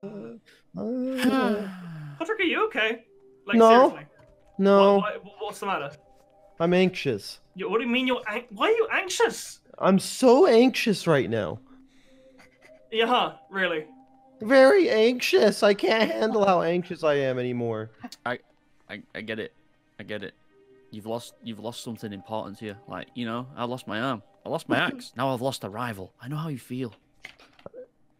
Patrick, are you okay? Like, No, seriously? no, What's the matter? I'm anxious. What do you mean why are you anxious? I'm so anxious right now. Yeah, huh, really? Very anxious. I can't handle how anxious I am anymore. I get it. I get it. You've lost something important to you. Like, you know, I lost my arm. I lost my axe. Now I've lost a rival. I know how you feel.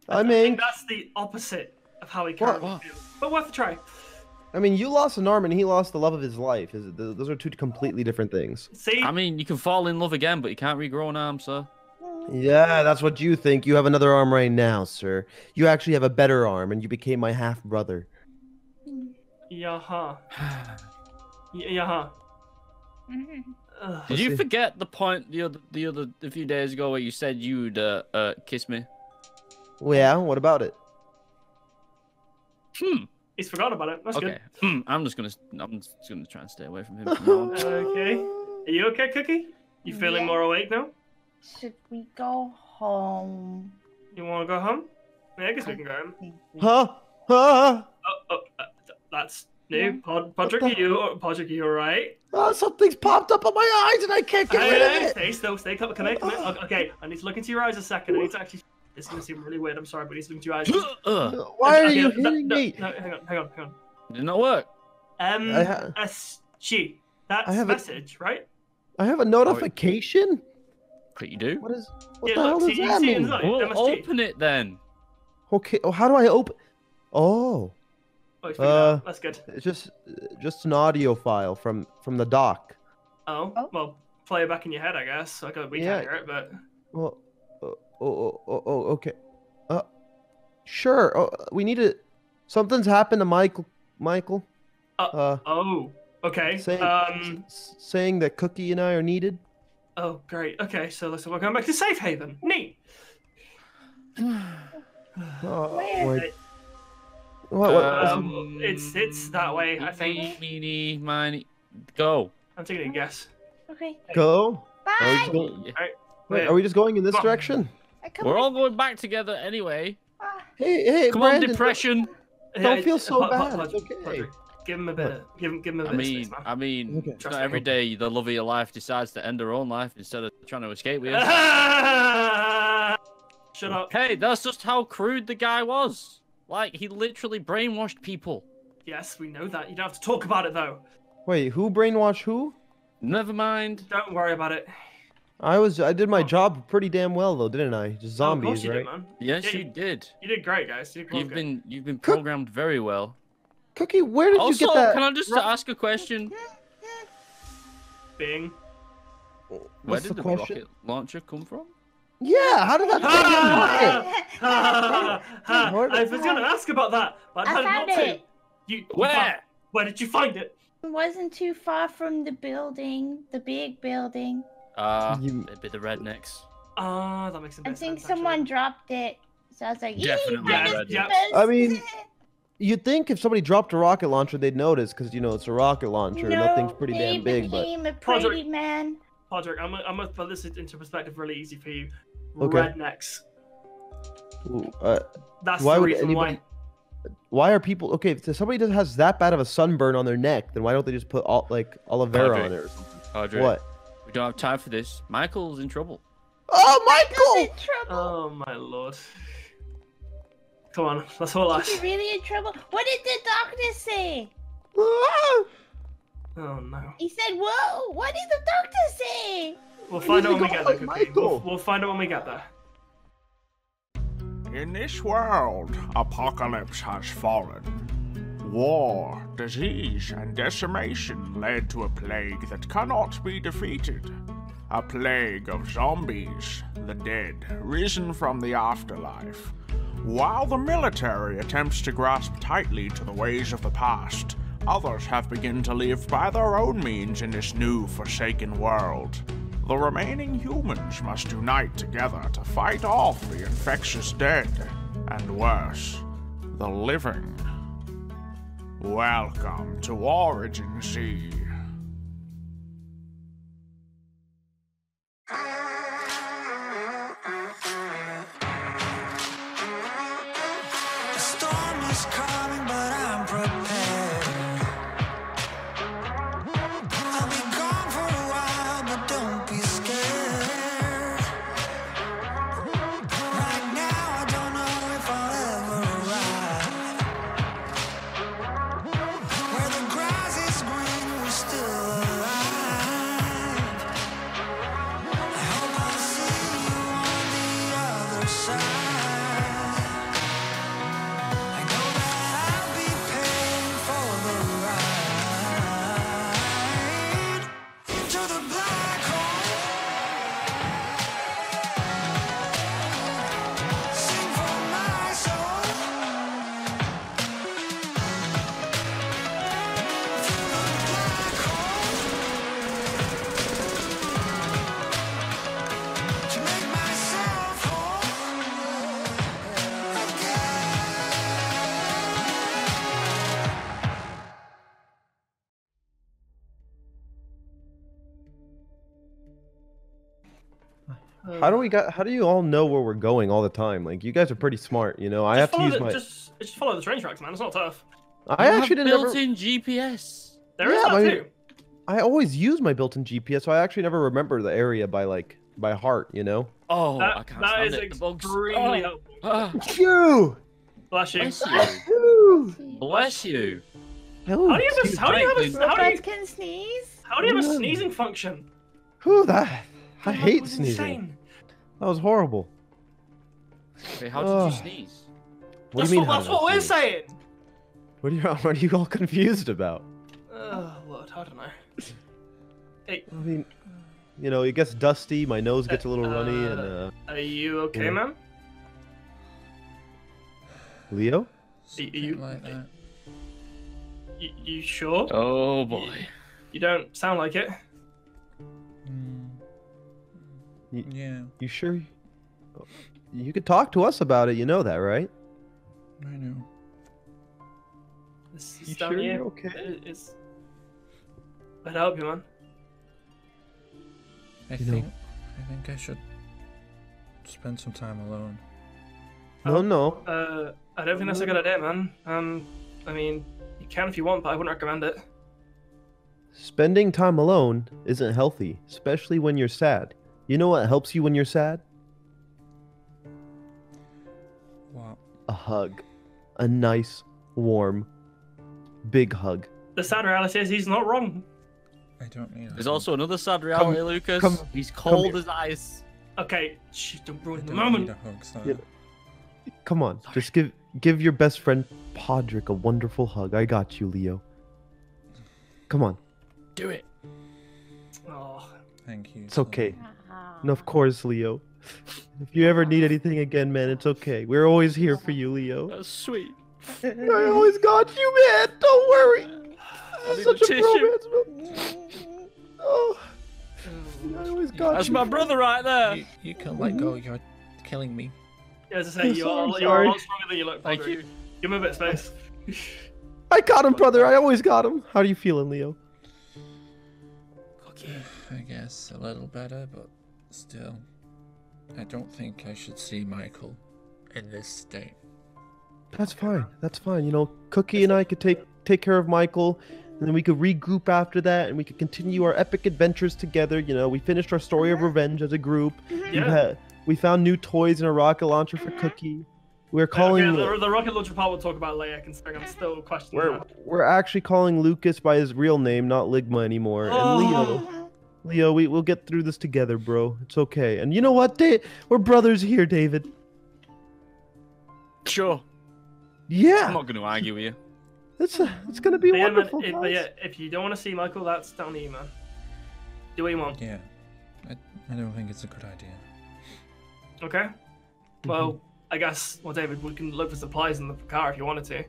I think that's the opposite of how he currently feels. But worth a try. I mean, you lost an arm and he lost the love of his life. Those are two completely different things. See? I mean, you can fall in love again, but you can't regrow an arm, sir. Yeah, that's what you think. You have another arm right now, sir. You actually have a better arm, and you became my half brother. Yeah, huh. Yeah, huh. Did you forget the point a few days ago where you said you'd kiss me? Well, yeah, what about it? He's forgotten about it. That's okay. good. I'm just gonna try and stay away from him. From now. Okay. Are you okay, Cookie? You feeling more awake now? Should we go home? You want to go home? Yeah, I guess we can go home. Huh? That's new. Patrick, are you alright? Something's popped up on my eyes and I can't get rid of it. Stay still. Stay calm. Come here. Okay, I need to look into your eyes a second. I need to actually. It's gonna seem really weird. I'm sorry, but I need to look into your eyes. Why are you hitting me? No, hang on. Did it not work? SG. That's a message, right? I have a notification? You do? What the hell does that mean? Well, open it then. Okay, how do I open? Oh. That's good. It's just an audio file from the dock. Oh, well, play it back in your head, I guess. We can't hear it, but. Well, okay. Sure. We need to. Something's happened to Michael. Okay. Saying that Cookie and I are needed. Oh, great. Okay, so listen, we're going back to Safe Haven. Neat. It's that way, I think. Meeny, miny, go. I'm taking a guess. Okay. Go. Bye. Are we just going in this direction? We're all going back together anyway. Hey, come Brandon, on, depression. Don't feel so bad. It's okay. Give him a bit. Give him a bit of space, man. I mean, it's not every day the love of your life decides to end her own life instead of trying to escape with you. Shut up. Hey, that's just how crude the guy was. Like, he literally brainwashed people. Yes, we know that. You don't have to talk about it, though. Wait, who brainwashed who? Never mind. Don't worry about it. I did my job pretty damn well, though, didn't I? Just zombies, of course you right? did, man. Yes, you did. You did great, guys. You've been programmed very well. Cookie, where did you get that? Can I just ask a question? Bing. Where did the rocket launcher come from? Yeah, how did that I was going to ask about that, but I found decided it. not to. Where did you find it? It wasn't too far from the building, the big building. They'd be the rednecks. That makes sense. I think someone dropped it. So I was like, definitely rednecks. I mean, you'd think if somebody dropped a rocket launcher, they'd notice, because, you know, it's a rocket launcher, and that thing's pretty damn big, but... a pretty man. Patrick, I'm gonna put this into perspective really easy for you. Okay. Rednecks. Ooh, That's the reason why. Why are people... Okay, if somebody has that bad of a sunburn on their neck, then why don't they just put, aloe vera on it or something? Audrey, what? We don't have time for this. Michael's in trouble. Oh, Michael! In trouble. Oh, my lord. Come on, let's hold on. Is he really in trouble? What did the doctor say? Oh, no. He said, whoa, what did the doctor say? We'll find out when we get there, Cookie. We'll find out when we get there. In this world, apocalypse has fallen. War, disease, and decimation led to a plague that cannot be defeated. A plague of zombies, the dead, risen from the afterlife. While the military attempts to grasp tightly to the ways of the past, others have begun to live by their own means in this new forsaken world. The remaining humans must unite together to fight off the infectious dead, and worse, the living. Welcome to OriginZ. The storm is coming, but I'm prepared. I'll be gone for a while, but don't be scared. Right now, I don't know if I'll ever arrive. Where the grass is green, we're still alive. I hope I'll see you on the other side. I know that I'll be paying for the ride into the black hole. Sing for my soul through the black hole to make myself whole again. How do you all know where we're going all the time? Like, you guys are pretty smart, you know. I have to use my. Just follow the train tracks, man. It's not tough. I actually didn't ever. built-in GPS. There is Yeah, that I mean, too. I always use my built-in GPS, so I actually never remember the area by heart, you know. Oh, I That, can't that stand is it. The bugs. extremely helpful. Ah, You. Bless you. bless you. Woo. Bless you. Oh, How do you have excuse a, how do you have a, Little how do you, Birds can sneeze. how do you have a Yeah. sneezing function? Who that? I That hate was sneezing. insane. That was horrible. Wait, how did Ugh. you sneeze? What do you mean? That's how did I what we're sneeze? saying. What are you all confused about? Oh, Lord, I don't know. Hey, I mean, you know, it gets dusty, my nose gets a little runny, and are you okay, Yeah. man? Leo? Are you, like that. you sure? Oh boy. You don't sound like it. Yeah, You sure? You could talk to us about it, you know that, right? I know. It's You down sure here. you're okay? It's. I'd help you, man. I You know- think I should spend some time alone. No. I don't think that's a good idea, man. I mean, you can if you want, but I wouldn't recommend it. Spending time alone isn't healthy, especially when you're sad. You know what helps you when you're sad? What? A hug. A nice, warm, big hug. The sad reality is he's not wrong. I don't need. There's also another sad reality, Lucas. come- He's come cold here. as ice. Okay, shh, don't ruin the Need moment. a hug, so Yeah. Come on, just give your best friend Podrick a wonderful hug. I got you, Leo. Come on. Do it. Oh, thank you. It's okay. Ah. And of course, Leo. If you ever need anything again, man, it's okay. We're always here for you, Leo. That's sweet. I always got you, man. Don't worry. This need is a such a tissue. bromance. Oh, I always got That's you. my brother right there. You can let go. You're killing me. yeah, as I say, you're a Sorry. lot stronger than you look. Thank Podrick. you. Give him a bit of space. I got him, brother. I always got him. How do you feeling, Leo? I guess a little better, but still, I don't think I should see Michael in this state. That's fine. That's fine. You know, Cookie and I could take care of Michael, and then we could regroup after that, and we could continue our epic adventures together. You know, we finished our story of revenge as a group. Yeah. We found new toys and a rocket launcher for Cookie. We're calling. Okay, the rocket launcher part we'll talk about later, considering I'm still questioning We're actually calling Lucas by his real name, not Ligma anymore. And Leo, we'll get through this together, bro. It's okay. And you know what? We're brothers here, David. Sure. I'm Yeah, not going to argue with you. it's gonna be But yeah, man, wonderful. but guys. yeah, if you don't want to see Michael, that's down to you, man. Do what you want. Yeah, I don't think it's a good idea. Okay. Well, I guess, well, David, we can look for supplies in the car if you wanted to.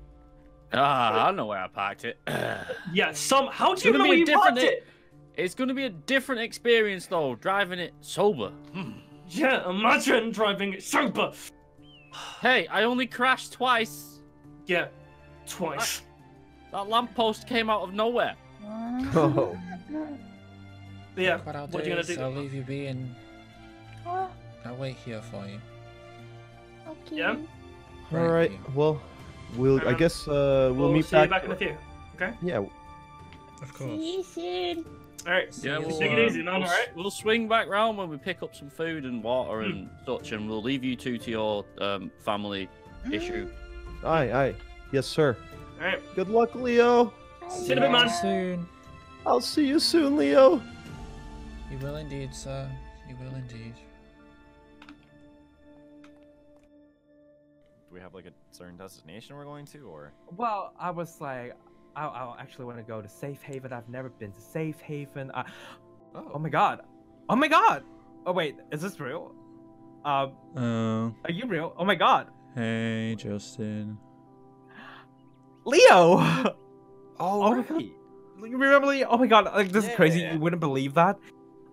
Ah, I know where I parked it. Yeah, how do you gonna know be where a you different parked it? It's going to be a different experience, though, driving it sober. Yeah, imagine driving it sober. Hey, I only crashed twice. Yeah, twice. That lamppost came out of nowhere. Oh. But yeah, What I'll do what are you gonna is do? I'll leave you be and Oh, I'll wait here for you. okay. Yeah? All right. here. Well, I guess we'll meet see you back. back in a few. Okay. Yeah. Of course. See you soon. All right. Yeah, we'll take it easy, man. All right. We'll swing back round when we pick up some food and water and such, and we'll leave you two to your family issue. Aye. Yes, sir. All right. Good luck, Leo. See you in a bit, man. Soon. I'll see you soon, Leo. You will indeed, sir. You will indeed. Do we have like a certain destination we're going to, or? Well, I was like, I actually want to go to Safe Haven. I've never been to Safe Haven. Oh my god. Oh my god. Oh wait, is this real? Are you real? Oh my god. Hey, Justin. Leo. Oh, my god. You remember Leo? Oh my god, like this is crazy. You wouldn't believe that.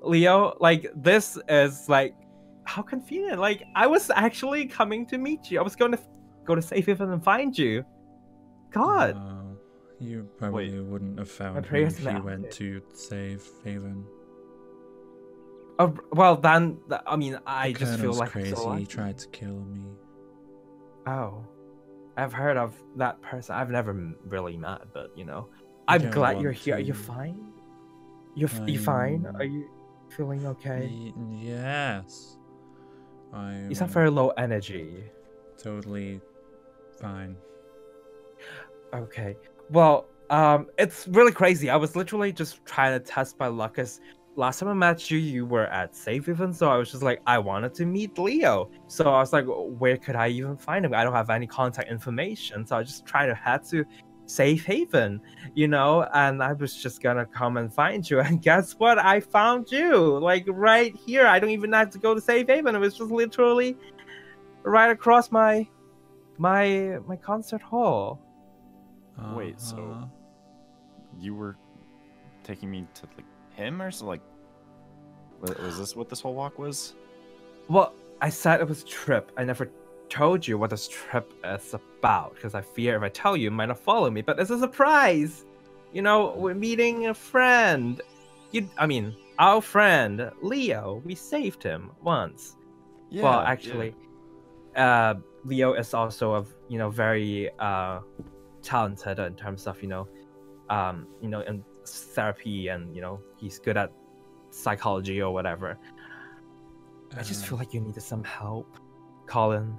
Leo, like this is like how convenient. Like I was actually coming to meet you. I was going to go to Safe Haven and find you. God. You probably wouldn't have found me prayers if now. you went to Safe Haven. Oh, well then, I mean, I The just feel Colonel's like crazy. so He lucky. tried to kill me. Oh, I've heard of that person. I've never really met, but you know, I I'm don't glad you're want here. Are you to. fine? You fine? Are you feeling okay? Yes. You sound very low energy. Totally fine. Okay. Well, it's really crazy. I was literally just trying to test my luck. Cause last time I met you, you were at Safe Haven, so I was just like, I wanted to meet Leo. So I was like, where could I even find him? I don't have any contact information, so I was just trying to head to Safe Haven, you know. And I was just gonna come and find you. And guess what? I found you, like right here. I don't even have to go to Safe Haven. It was just literally right across my concert hall. Wait, so you were taking me to like him or so? Like, was this what this whole walk was? Well, I said it was a trip. I never told you what this trip is about because I fear if I tell you, you might not follow me. But it's a surprise. You know, we're meeting a friend. Our friend Leo. We saved him once. Yeah. Well, actually, Leo is also very talented in terms of in therapy, and he's good at psychology or whatever. I just feel like you needed some help, Colin.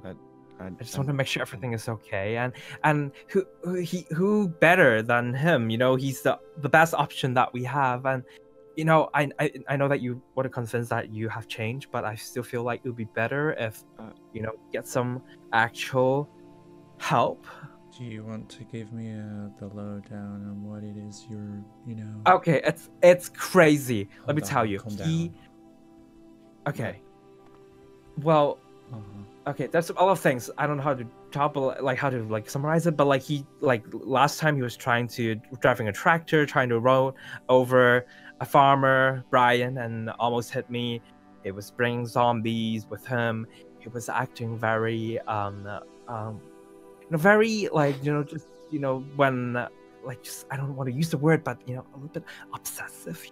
I just want to make sure everything is okay, and who better than him? He's the best option that we have, and I know that you want to convince that you have changed, but I still feel like it would be better if get some actual help. Do you want to give me the lowdown on what it is you're, Okay, it's crazy. Let me Calm tell down, you. calm down. Okay. Well, okay, there's a lot of things. I don't know how to summarize it, but last time he was driving a tractor, trying to roll over a farmer, Brian, and almost hit me. It was bringing zombies with him. He was acting very very when I don't want to use the word, but a little bit obsessive,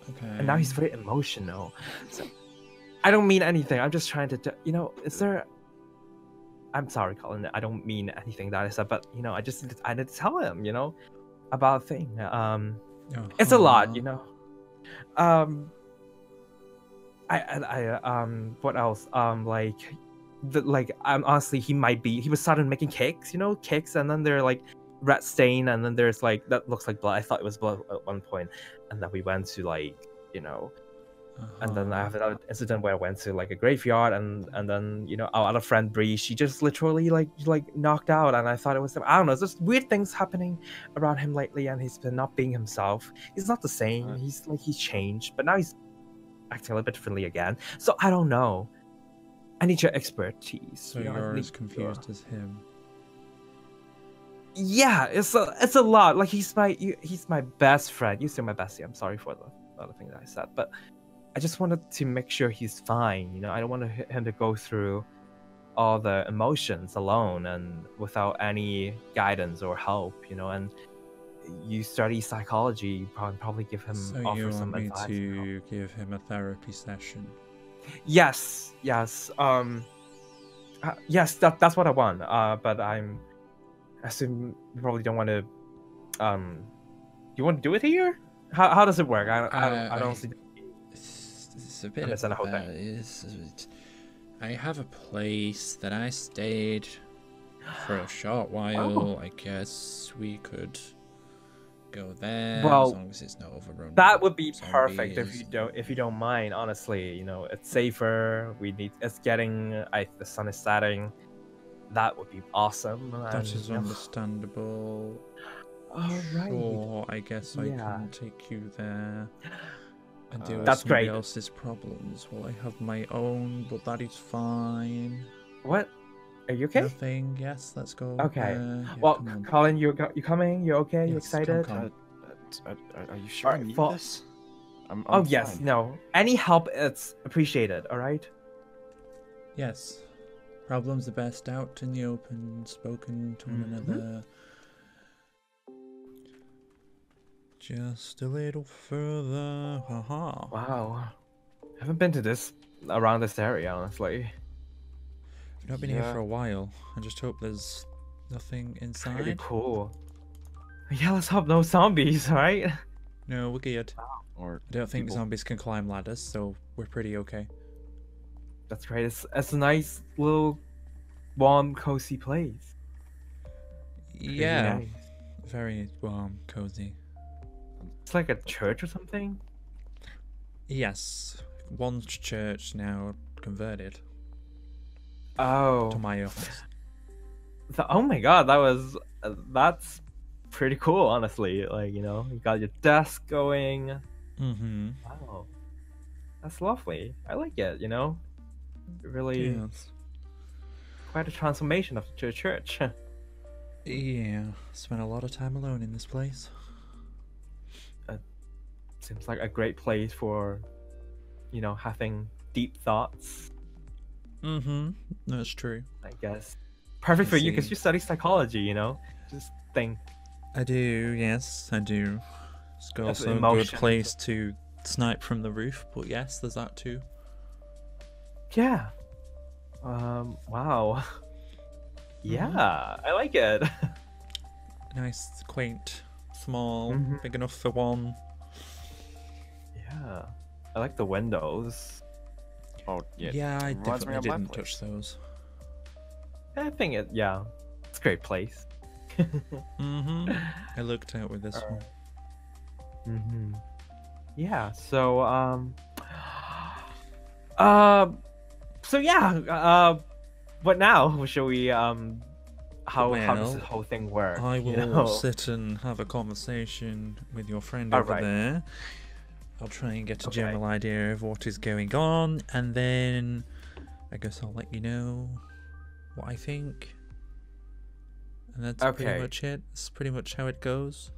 Okay. And now he's very emotional. So I don't mean anything. I'm just trying to is there I'm sorry, Colin, I don't mean anything that I said, but I need to tell him, about a thing. It's a lot, what else? Honestly, he was started making cakes, and then they're like red stain, and then there's like that looks like blood. I thought it was blood at one point, and then we went to and then I have another incident where I went to like a graveyard, and then our other friend Bree, she just literally like knocked out, and I thought it was, I don't know, it's just weird things happening around him lately, and he's been not being himself. He's not the same. He's changed, but now he's acting a little bit differently again. So I don't know. I need your expertise. So you're as confused as him. Yeah, it's a lot. Like he's my best friend. You're still my bestie. I'm sorry for the other thing that I said, but I just wanted to make sure he's fine. I don't want him to go through all the emotions alone and without any guidance or help. And you study psychology, you probably give him offer some advice. So you want me to give him a therapy session? Yes. Yes, that's what I want. But I assume you probably don't want to. You want to do it here? How does it work? I don't see. It's a bit of understand the whole I have a place that I stayed for a short while. I guess we could go there as long as it's not overrun. That would be perfect zombies. if you don't mind. Honestly, you know, it's safer. It's getting. The sun is setting. That would be awesome. That is understandable. Alright. Sure, I guess I Yeah. can take you there and deal with That's somebody great. else's problems while I have my own, but that is fine. What? Are you okay? Nothing. Yes, let's go. Okay. Yeah, Well, come on. Colin, you coming? You okay? You Yes, excited? come. Are you sure I Alright, need fall- this? I'm Oh yes, fine. no. Any help, it's appreciated. All right. Yes. Problems are best out in the open, spoken to one another. Just a little further. Haha. Wow. I haven't been to around this area, honestly. I've not been here for a while. I just hope there's nothing inside. Pretty cool. Yeah, let's hope no zombies, right? No, we're good. Or I don't think people. zombies can climb ladders, so we're pretty okay. That's great. It's a nice little warm, cozy place. Yeah. nice. Very warm, cozy. It's like a church or something. Yes. One church now converted Oh. to my office. Oh my god, that's pretty cool, honestly. Like, you know, you got your desk going. Mm-hmm. Wow. That's lovely. I like it, you know? Really Yes. quite a transformation of the church. Yeah. Spent a lot of time alone in this place. Seems like a great place for, you know, having deep thoughts, Mm-hmm. That's true. I guess. Perfect I for you because see. you study psychology, you know? Just think. I do, yes, I do. It's That's also a good emotions. place to snipe from the roof, but yes, there's that too. Yeah. Wow. Yeah, I like it. Nice, quaint, small, Mhm. big enough for one. Yeah. I like the windows. Oh yeah. Yeah, I reminds me definitely of my didn't place. touch those. I think it's a great place. Mm-hmm. I looked out with this one. Mm-hmm. Yeah, so what now? Shall we how does Well, this whole thing work? I you will know? sit and have a conversation with your friend All over right. there. I'll try and get a Okay. general idea of what is going on, and then I guess I'll let you know what I think. And that's Okay. pretty much it. That's pretty much how it goes.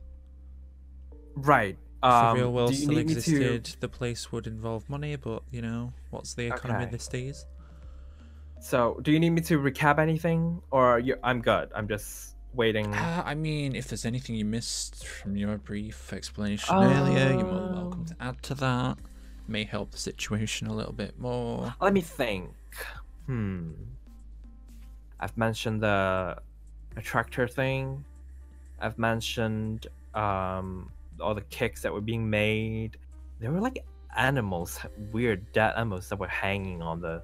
Right. If the real world do you still need me to- existed, the place would involve money, but you know, what's the economy Okay. these days? So, do you need me to recap anything, or I'm good? I'm just waiting. I mean, if there's anything you missed from your brief explanation earlier, you're more than welcome to add to that. May help the situation a little bit more. Let me think. I've mentioned the tractor thing. I've mentioned all the kicks that were being made. There were like animals, weird dead animals that were hanging on the.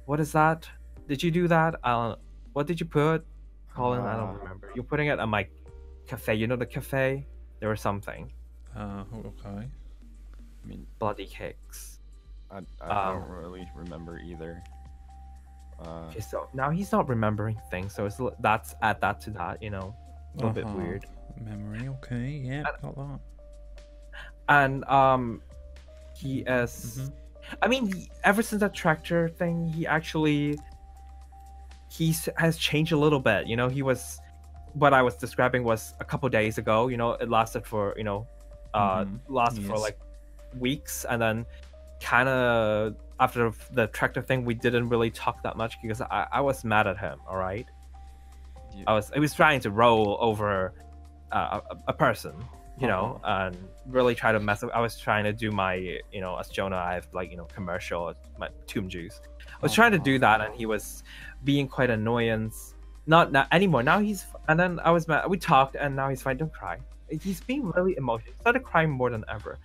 What is that? Did you do that? What did you put, Colin? I don't remember. You're putting it on my cafe. You know the cafe? There was something. Okay. I mean, Bloody kicks. I don't really remember either. Okay, so now he's not remembering things, so that's add that to that, you know, a little bit weird. Memory, okay, yeah, got that. And he is. I mean, ever since that tractor thing, he has changed a little bit. You know, he was what I was describing was a couple days ago. You know, it lasted for lasted for Yes. like weeks, and then kind of after the tractor thing, we didn't really talk that much because I was mad at him. All right, Yeah. I was trying to roll over a person, you know, and really try to mess up. I was trying to do my, you know, as Jonah, I have like, you know, commercial, my tomb juice. was trying to do that, and he was being quite annoyance. Not anymore. Now he's and then I was mad. We talked, and now he's fine. Don't cry. He's being really emotional. He started crying more than ever.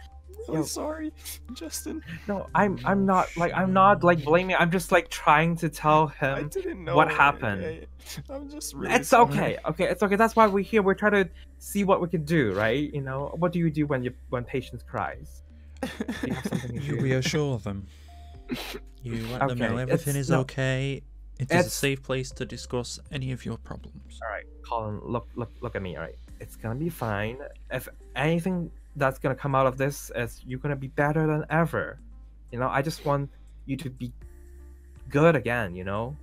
Really sorry, Justin. No, I'm not like blaming. I'm just like trying to tell him I didn't know what happened. I'm just really It's sorry. okay. Okay, it's okay. That's why we're here. We're trying to see what we can do, right? You know, what do you do when patience cries? Do you have something to You do? reassure them. You let them know Okay, everything it's is not- okay. It is a it's- safe place to discuss any of your problems. All right, Colin, look at me. All right, it's gonna be fine. If anything that's gonna come out of this is you're gonna be better than ever. You know, I just want you to be good again. You know,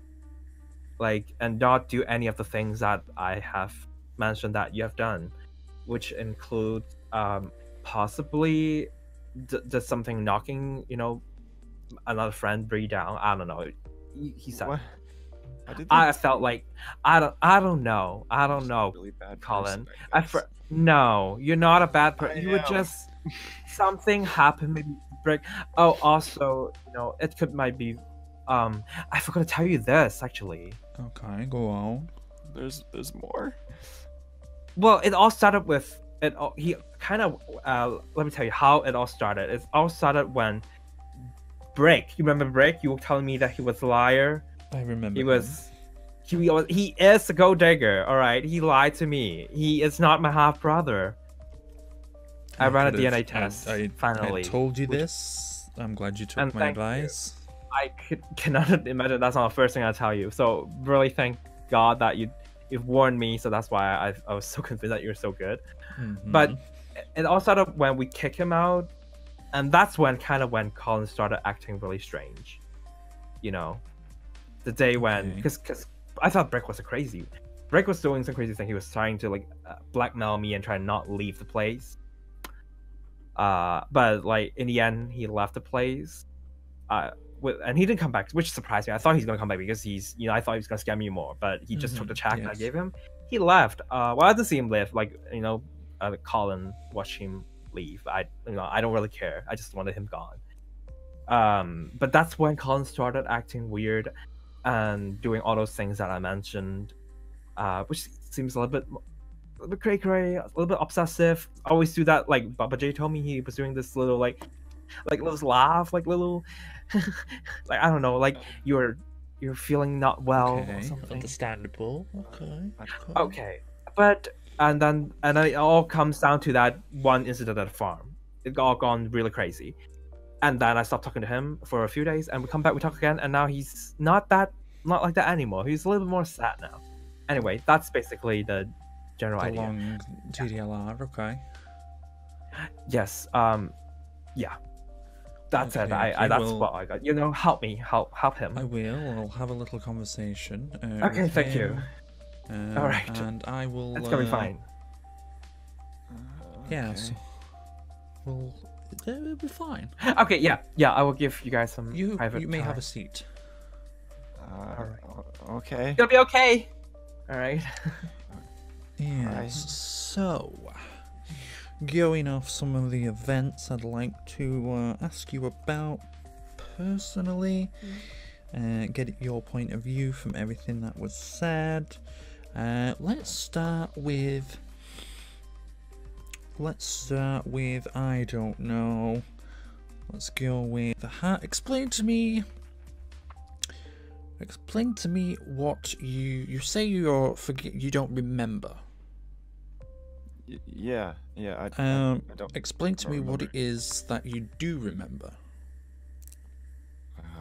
like and not do any of the things that I have mentioned that you have done, which include possibly just something knocking, you know, another friend Bree down. I don't know. He said. What? I felt like I don't know. Really bad Colin. person, No, you're not a bad person. You were am. just something happened. Maybe break. Oh, also, you know, might be. I forgot to tell you this actually. Okay, go on. There's more. Well, it all started with it. He kind of. Let me tell you how it all started. It all started when Break. You remember Break? You were telling me that he was a liar. I remember. He is a gold digger. All right, he lied to me. He is not my half brother. I ran a could've- DNA test. Finally, I told you this. I'm glad you took And my thank you. advice. I cannot imagine that's not the first thing I tell you. So really, thank God that you've warned me. So that's why I was so convinced that you're so good. But it all started when we kick him out, and that's when when Colin started acting really strange. You know, the day when because I thought Brick was crazy. Brick was doing some crazy thing. He was trying to like blackmail me and try and not leave the place. But like in the end, he left the place. And he didn't come back, which surprised me. I thought he was gonna come back because I thought he was gonna scam me more. But he just took the check that I gave him. He left. Well, I didn't see him leave. Like Colin watched him leave. I don't really care. I just wanted him gone. But that's when Colin started acting weird and doing all those things that I mentioned, which seems a little bit cray-cray, a little bit obsessive. Always do that. Like Baba J told me he was doing this little like little laugh, like little like I don't know, like you're feeling not well or something. Understandable. Okay, but and then it all comes down to that one incident at the farm. It all gone really crazy. And then I stopped talking to him for a few days, and we come back, we talk again, and now he's not like that anymore. He's a little bit more sad now. Anyway, that's basically the general idea. Long TDLR, okay. Yes. Yeah. That's it. Okay, That's well, what I got. You know, help me, help him. I will. I'll have a little conversation. Okay, with thank you. him, All right. And I will. It's gonna be fine. Yes. Well, it'll be fine. Okay. Yeah. I will give you guys some private. You may have time. a seat. Okay. It'll be okay. All right. Yes. So, going off some of the events I'd like to ask you about personally, get your point of view from everything that was said. Let's start with I don't know. Let's go with the heart. Explain to me what you say you don't remember. Yeah. I don't Explain to me what remember. it is that you do remember.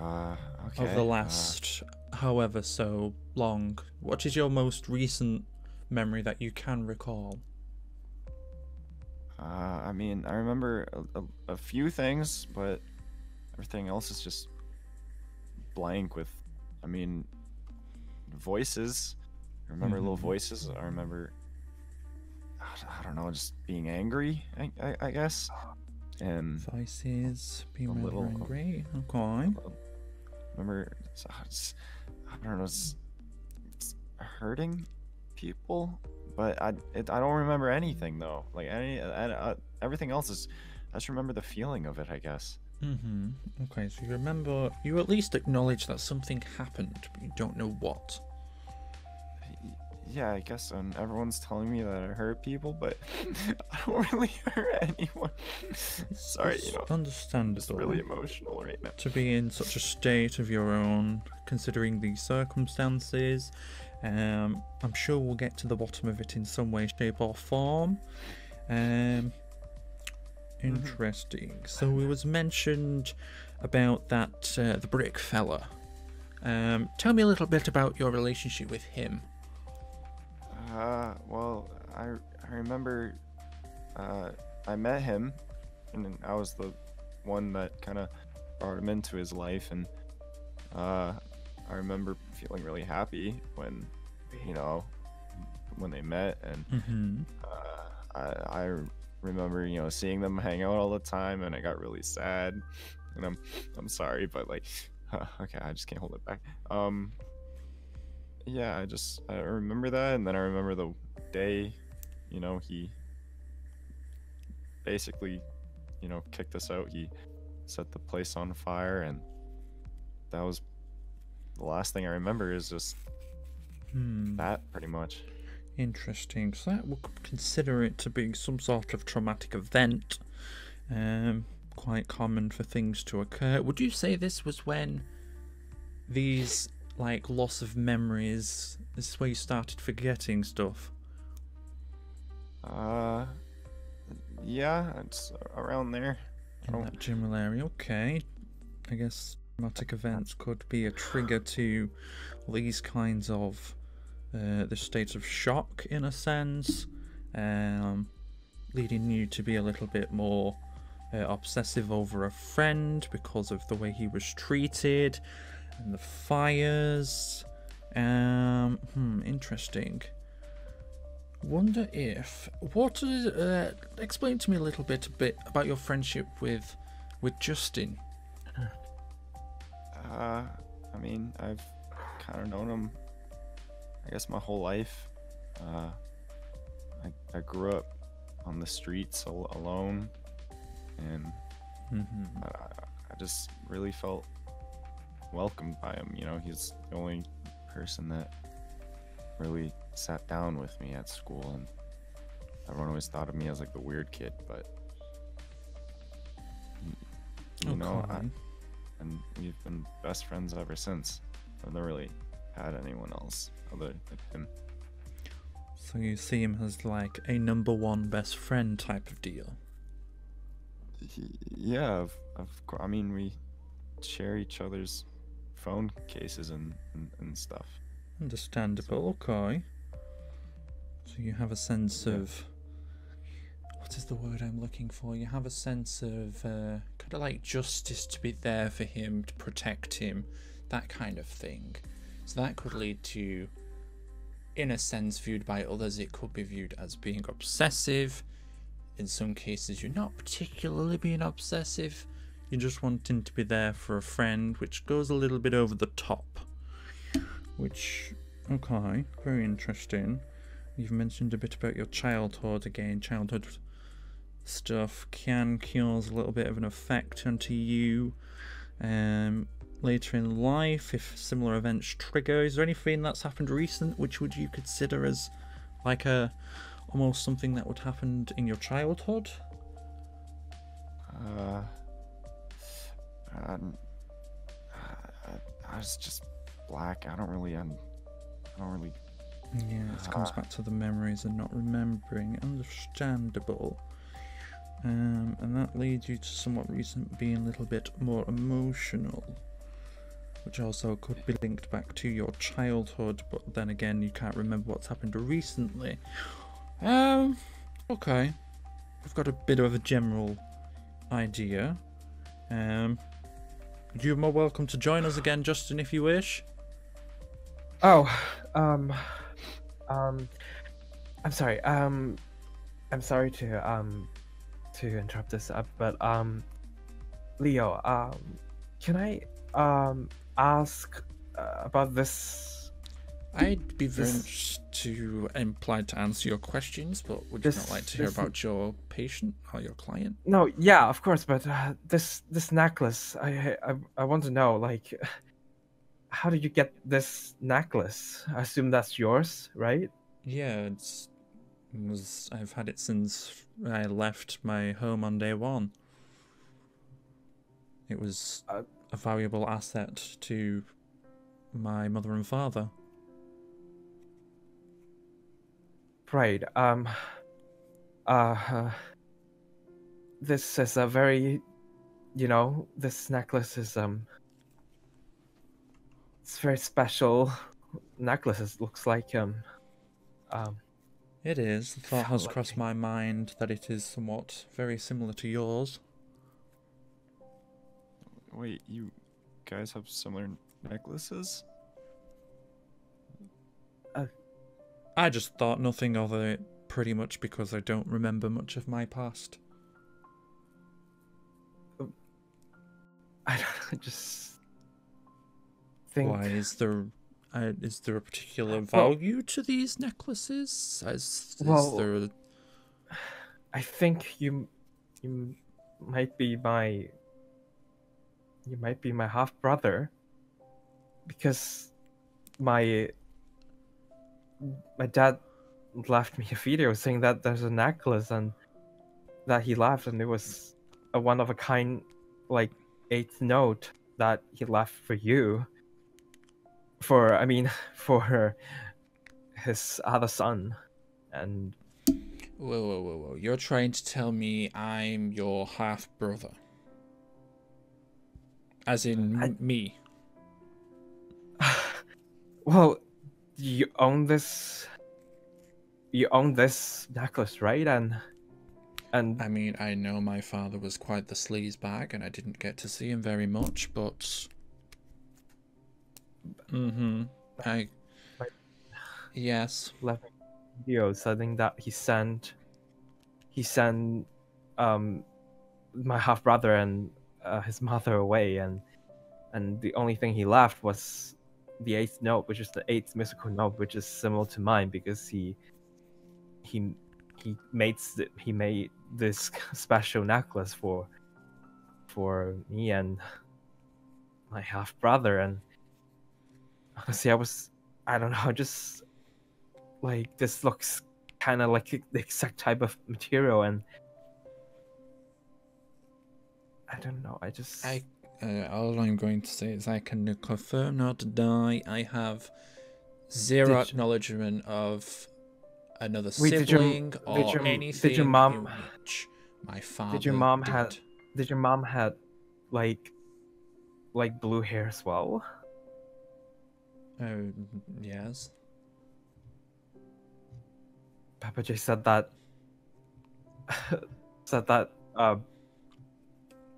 Okay. Of the last however so long. What is your most recent memory that you can recall? I mean, I remember a few things, but everything else is just blank with, I mean, voices. I remember little voices. I remember, I don't know, just being angry, I guess. And Voices, being a little angry. Okay. Remember, I don't know, it's hurting people, but I don't remember anything though. Like everything else is, I just remember the feeling of it, I guess. Okay, so you remember, you at least acknowledge that something happened, but you don't know what. Yeah, I guess everyone's telling me that I hurt people, but I don't really hurt anyone. Sorry, It's you know. understandable. It's really emotional right now. To be in such a state of your own, considering the circumstances. I'm sure we'll get to the bottom of it in some way, shape, or form. Interesting. So it was mentioned about that the brick fella. Tell me a little bit about your relationship with him. Well, I remember I met him, and I was the one that kind of brought him into his life, and I remember feeling really happy when, you know, when they met, and I remember, you know, seeing them hang out all the time, and I got really sad, and I'm sorry, but like, okay, I just can't hold it back. Yeah, I remember that, and then I remember the day, you know, he basically, you know, kicked us out. He set the place on fire, and that was the last thing I remember is just that, pretty much. Interesting. So that would consider it to be some sort of traumatic event. Quite common for things to occur. Would you say this was when these, like, loss of memories, this is where you started forgetting stuff? Yeah, it's around there. In that general area, okay. I guess traumatic events could be a trigger to these kinds of the states of shock, in a sense, leading you to be a little bit more obsessive over a friend because of the way he was treated, and the fires. Interesting. Wonder if explain to me a little bit about your friendship with Justin. I mean, I've kind of known him, I guess, my whole life. I grew up on the streets alone, and I just really felt welcomed by him. You know, he's the only person that really sat down with me at school, and everyone always thought of me as like the weird kid, but you know, and we've been best friends ever since. I've never really had anyone else other than him. So you see him as like a #1 best friend type of deal? Yeah, I mean, we share each other's phone cases and stuff. Understandable, okay. So you have a sense of, what is the word I'm looking for? You have a sense of kind of like justice to be there for him, to protect him, that kind of thing. So that could lead to, in a sense, viewed by others, it could be viewed as being obsessive. In some cases, you're not particularly being obsessive. You're just wanting to be there for a friend, which goes a little bit over the top. Which, okay, very interesting. You've mentioned a bit about your childhood again. Childhood stuff can cause a little bit of an effect onto you later in life if similar events trigger. Is there anything that's happened recent which would you consider as like almost something that would happen in your childhood? I was just black. I don't really. Yeah, this comes back to the memories and not remembering. Understandable. And that leads you to somewhat recent being a little bit more emotional, which also could be linked back to your childhood, but then again, you can't remember what's happened recently. Okay. We've got a bit of a general idea. You're more welcome to join us again, Justin, if you wish. Oh, I'm sorry. I'm sorry to interrupt this up, but Leo, can I ask about this I'd be very much implied to answer your questions, but would you not like to hear about your patient or your client? No, yeah, of course, but this necklace, I want to know, like, how did you get this necklace? I assume that's yours, right? Yeah, I've had it since I left my home on day one. It was a valuable asset to my mother and father. Right. This is a very, this necklace is it's a very special necklace. It looks like It is. The thought has crossed my mind that it is somewhat very similar to yours. Wait, you guys have similar necklaces? I just thought nothing of it, pretty much because I don't remember much of my past. I don't just think. Why is there a particular value to these necklaces? Is there? I think you might be my half brother, because my dad left me a video saying that there's a necklace and that he left, and it was a one of a kind, like, 8th note that he left for you. For his other son. And Whoa. You're trying to tell me I'm your half brother? As in me? Well, you own this necklace, right? And I mean, I know my father was quite the sleazebag, and I didn't get to see him very much, but yes. Left videos. I think that he sent my half brother and his mother away, and the only thing he left was the 8th note, which is the 8th musical note, which is similar to mine, because he made this special necklace for me and my half brother. And honestly, I don't know, just like, this looks kind of like the exact type of material, and I don't know, all I'm going to say is I can confirm nor deny I have zero acknowledgement of another sibling or anything. Did your mom? My father. Did your mom had like blue hair as well? Oh, yes. Papa J said that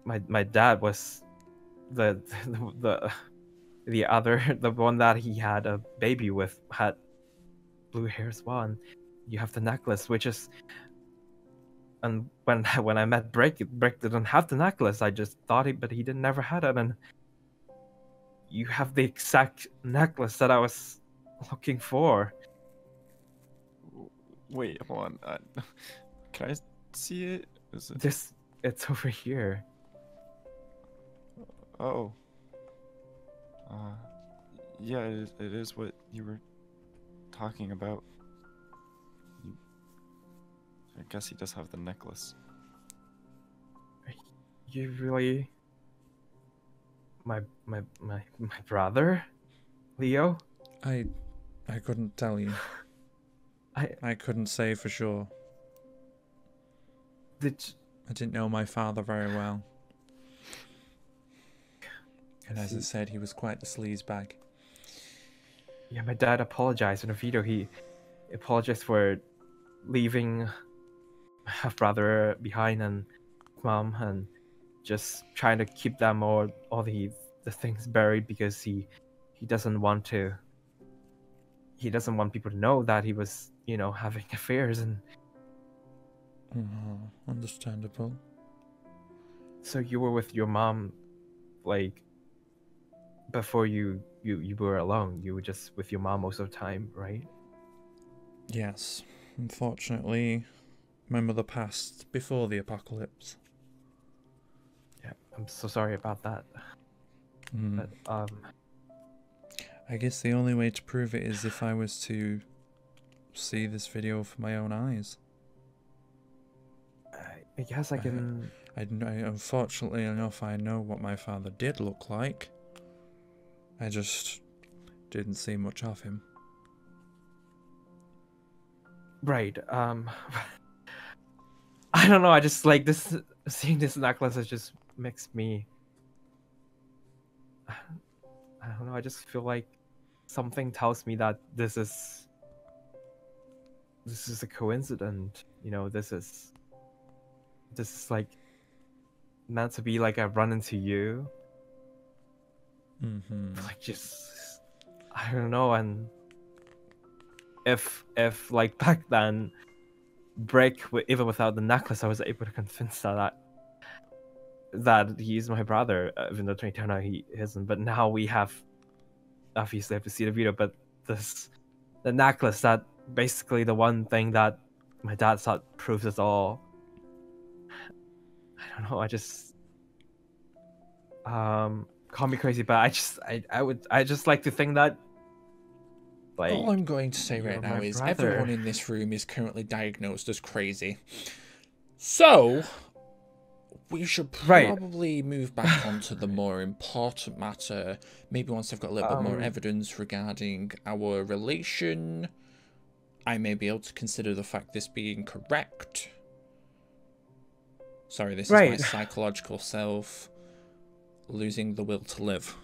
my dad was the one that he had a baby with had blue hair as well, and you have the necklace, which is. And when I met Brick didn't have the necklace. I just thought but he didn't never had it, and you have the exact necklace that I was looking for. Wait, hold on. Can I see it? It's over here. Oh. Yeah, it is what you were talking about. I guess he does have the necklace. You really... My brother? Leo? I couldn't tell you. I couldn't say for sure. I didn't know my father very well. And as I said, he was quite the sleazebag. Yeah, my dad apologized in a video. He apologized for leaving my half-brother behind and mom, and just trying to keep them all the things buried, because he doesn't want people to know that he was, having affairs. And understandable. So you were with your mom, like, before you were alone. You were just with your mom most of the time, right? Yes. Unfortunately, my mother passed before the apocalypse. Yeah, I'm so sorry about that. But I guess the only way to prove it is if I was to see this video for my own eyes. I guess I can. Unfortunately enough, I know what my father did look like. I just didn't see much of him. Right. I don't know. I just like this. Seeing this necklace has just makes me. I don't know. I just feel like something tells me that this is a coincidence. You know, this is like meant to be like I run into you. Like just I don't know. And if like back then, Brick, even without the necklace, I was able to convince that he's my brother, even though it turned out he isn't. But now we have obviously have to see the video. But the necklace, that basically the one thing that my dad thought proves it all. I don't know. I just call me crazy, but I just like to think that. Like, all I'm going to say right now is brother. everyone in this room is currently diagnosed as crazy. So, we should probably move back onto the more important matter. Maybe once I've got a little bit more evidence regarding our relation, I may be able to consider the fact this being correct. Sorry, this is my psychological self losing the will to live.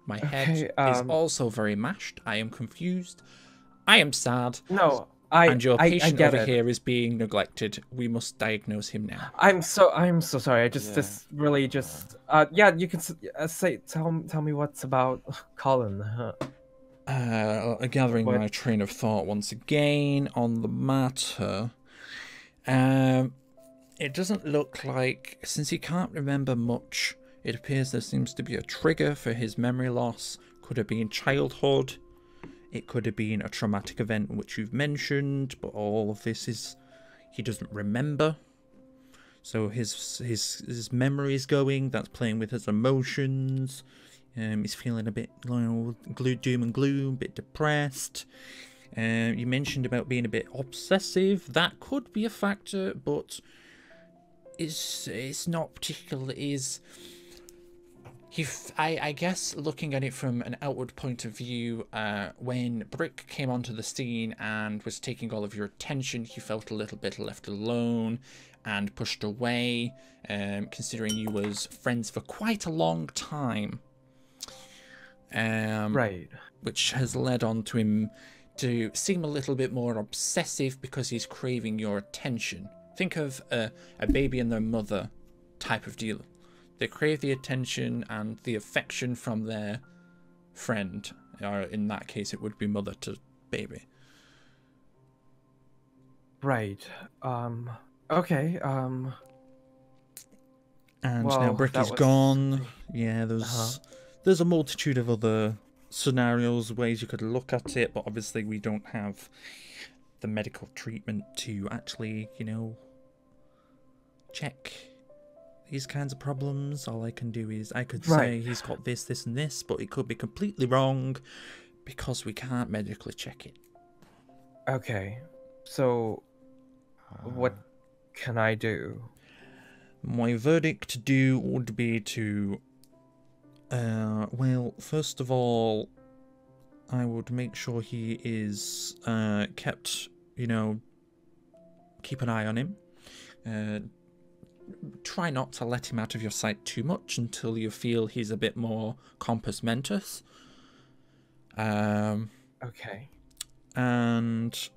My head is also very mashed. I am confused. I am sad. No, and your patient over here is being neglected. We must diagnose him now. I'm so sorry. I just this really just yeah. You can tell me what's about Colin. Gathering my train of thought once again on the matter. It doesn't look like, since he can't remember much, it appears there seems to be a trigger for his memory loss. Could have been childhood. It could have been a traumatic event which you've mentioned, but all of this is he doesn't remember. So his memory is going. That's playing with his emotions. He's feeling a bit, doom and gloom, a bit depressed. You mentioned about being a bit obsessive. That could be a factor, but it's not particularly I guess looking at it from an outward point of view, when Brick came onto the scene and was taking all of your attention, you felt a little bit left alone and pushed away, considering you was friends for quite a long time. Which has led on to him to seem a little bit more obsessive because he's craving your attention. Think of a baby and their mother type of deal. They crave the attention and the affection from their friend. Or in that case, it would be mother to baby. Right. Okay. And now Brick is gone. Yeah, there's a multitude of other scenarios, ways you could look at it, but obviously we don't have the medical treatment to actually, check these kinds of problems. All I can do is I could say he's got this, this, and this, but it could be completely wrong because we can't medically check it. Okay, so what can I do? My verdict to do would be to, well, first of all, I would make sure he is kept, keep an eye on him. Try not to let him out of your sight too much until you feel he's a bit more compos mentis. Okay. And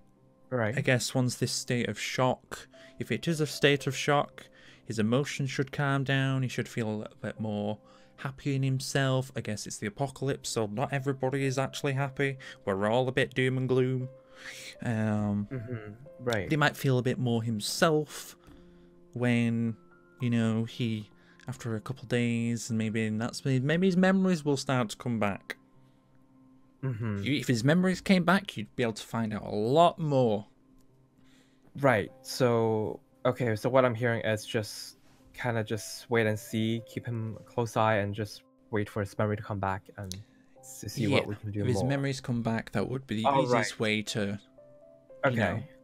I guess once this state of shock, if it is a state of shock, his emotions should calm down. He should feel a little bit more happy in himself. I guess it's the apocalypse, so not everybody is actually happy. We're all a bit doom and gloom. He might feel a bit more himself when, he after a couple of days, and maybe his memories will start to come back. If his memories came back, you'd be able to find out a lot more. Right. So okay. So what I'm hearing is just kind of just wait and see, keep him a close eye, and just wait for his memory to come back and to see what we can do if more. his memories come back, that would be the easiest way to,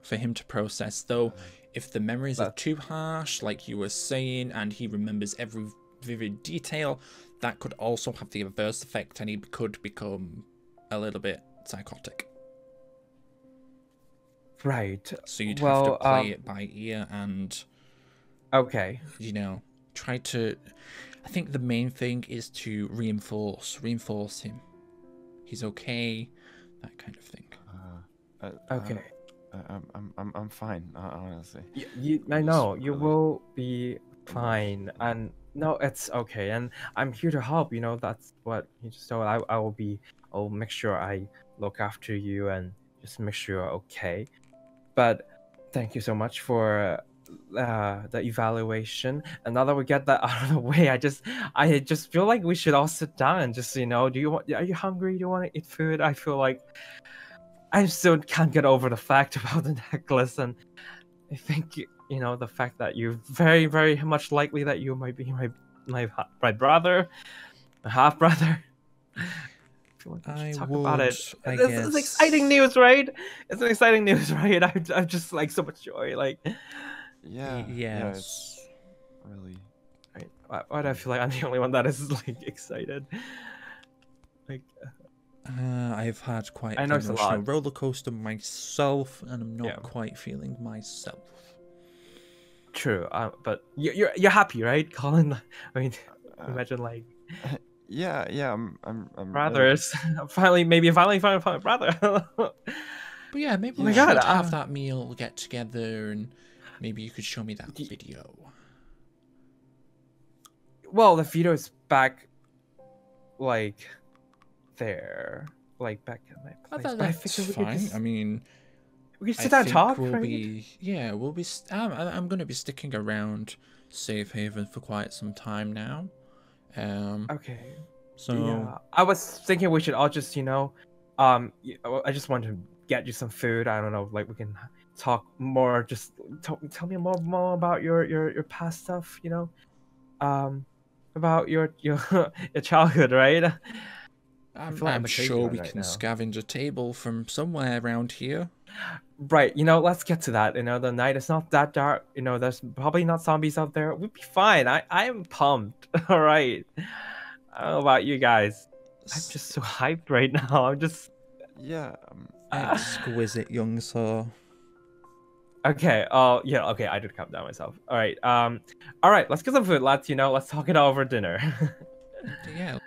for him to process. Though, if the memories are too harsh, like you were saying, and he remembers every vivid detail, that could also have the adverse effect, and he could become a little bit psychotic. Right. So you'd have to play it by ear and, try to. I think the main thing is to reinforce him. He's okay, that kind of thing. Okay. I'm fine, honestly. I know you will be fine, and no, it's okay, and I'm here to help. That's what you just told. I'll make sure I look after you and just make sure you're okay. But thank you so much for the evaluation. And now that we get that out of the way, I just feel like we should all sit down and just are you hungry? Do you want to eat food? I feel like I still can't get over the fact about the necklace, and I think the fact that you're very, very much likely that you might be my brother, my half brother. I talk about it. This is exciting news, right? It's an exciting news, right? I'm just like so much joy, like. Yeah, it's really. Right. Why do I feel like I'm the only one that is like excited? Like. I've had quite an emotional roller coaster myself, and I'm not quite feeling myself. True, but you're happy, right, Colin? I mean, imagine like. Yeah, I'm brothers. Really... finally found a brother. But yeah, maybe we should have that meal, get together, and maybe you could show me that video. Well, the video is back, like, there, like back in my place. That's fine. I mean, we can sit down and talk. We'll be. I'm going to be sticking around Safe Haven for quite some time now. Okay. So yeah, I was thinking we should all just, I just want to get you some food. I don't know, like we can talk more. Just tell me more about your past stuff. About your childhood, right? I'm sure we can scavenge a table from somewhere around here. Right, let's get to that. The night is not that dark. There's probably not zombies out there. We'll be fine. I am pumped. All right. I don't know about you guys. I'm just so hyped right now. I'm just. Yeah. Exquisite young soul. Okay. Oh, yeah. Okay. I did calm down myself. All right. All right. Let's get some food. Let's talk it over dinner. Yeah.